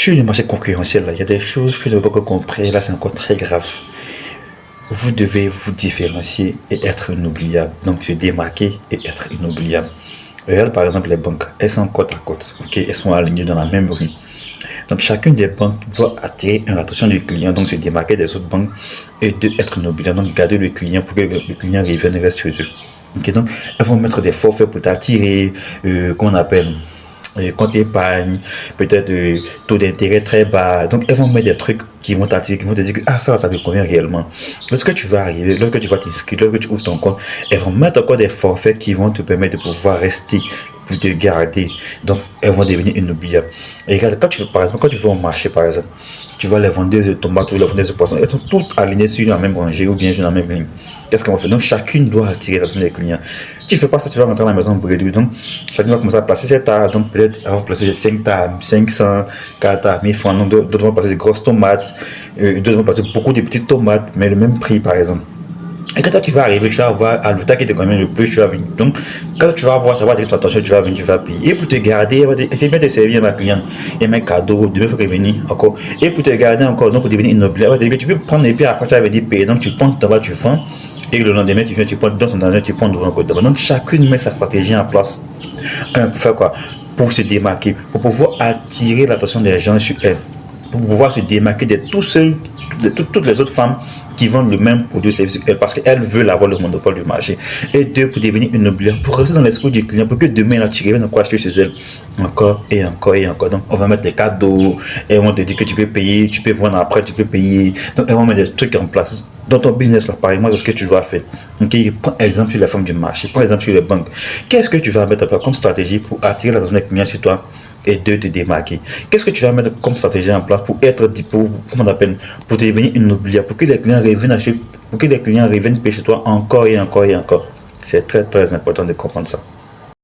Sur le marché concurrentiel, là, il y a des choses que je n'ai pas compris. Là, c'est encore très grave. Vous devez vous différencier et être inoubliable. Donc, se démarquer et être inoubliable. Regarde par exemple les banques. Elles sont côte à côte. Ok, elles sont alignées dans la même rue. Donc, chacune des banques doit attirer l'attention du client, donc se démarquer des autres banques et de être inoubliable. Donc, garder le client pour que le client revienne et reste chez eux. Ok, donc, elles vont mettre des forfaits pour t'attirer, qu'on appelle compte épargne, peut-être taux d'intérêt très bas. Donc, elles vont mettre des trucs qui vont t'attirer, qui vont te dire que ah, ça te convient réellement. Lorsque tu vas arriver, lorsque tu vas t'inscrire, lorsque tu ouvres ton compte, elles vont mettre encore des forfaits qui vont te permettre de pouvoir rester, pour te garder. Donc, elles vont devenir inoubliables. Et regarde, quand tu veux, par exemple, quand tu vas au marché, par exemple, tu vois les vendeuses de tomates ou les vendeuses de poissons, elles sont toutes alignées sur la même rangée ou bien sur la même ligne. Qu'est-ce qu'on fait? Donc, chacune doit attirer l'attention des clients. Tu ne fais pas ça, tu vas rentrer à la maison bredouille. Donc, chacun va commencer à placer ses tables. Donc, peut-être, elle va placer 5 tables, 500, 4 tables, 1000 francs. Donc, d'autres vont placer de grosses tomates. D'autres vont placer beaucoup de petites tomates, mais le même prix, par exemple. Et quand toi tu vas arriver, tu vas avoir à l'outil qui te convient le plus, tu vas venir. Donc, quand tu vas voir, ça va attirer ton attention, tu vas venir, tu vas payer. Et pour te garder, elle va te servir ma cliente. Et mes cadeaux, de même faut qu'elle vienne encore. Et pour te garder encore, donc pour devenir inoubliable, tu peux prendre et puis après tu vas venir payer. Donc, tu prends ta tu vends. Et le lendemain, tu viens, tu prends dans son argent, tu prends devant un côté. Donc, chacune met sa stratégie en place. Pour faire quoi? Pour se démarquer, pour pouvoir attirer l'attention des gens sur elle. Pour pouvoir se démarquer de tous ceux, de toutes les autres femmes qui vendent le même produit service parce qu'elles veulent avoir le monopole du marché. Et deux, pour devenir inoubliable, pour rester dans l'esprit du client, pour que demain, là, tu reviennes encore acheter chez elle. Encore et encore et encore. Donc, on va mettre des cadeaux, et on va te dire que tu peux payer, tu peux vendre après, tu peux payer. Donc, elles vont mettre des trucs en place. Dans ton business, là, pareil, moi, c'est ce que tu dois faire. Ok, prends exemple sur les femmes du marché, prends exemple sur les banques. Qu'est-ce que tu vas mettre comme stratégie pour attirer l'attention des clients sur toi? Et de te démarquer. Qu'est-ce que tu vas mettre comme stratégie en place pour être comment on appelle, pour devenir inoubliable, pour que les clients reviennent acheter, pour que les clients reviennent payer chez toi encore et encore et encore. C'est très très important de comprendre ça.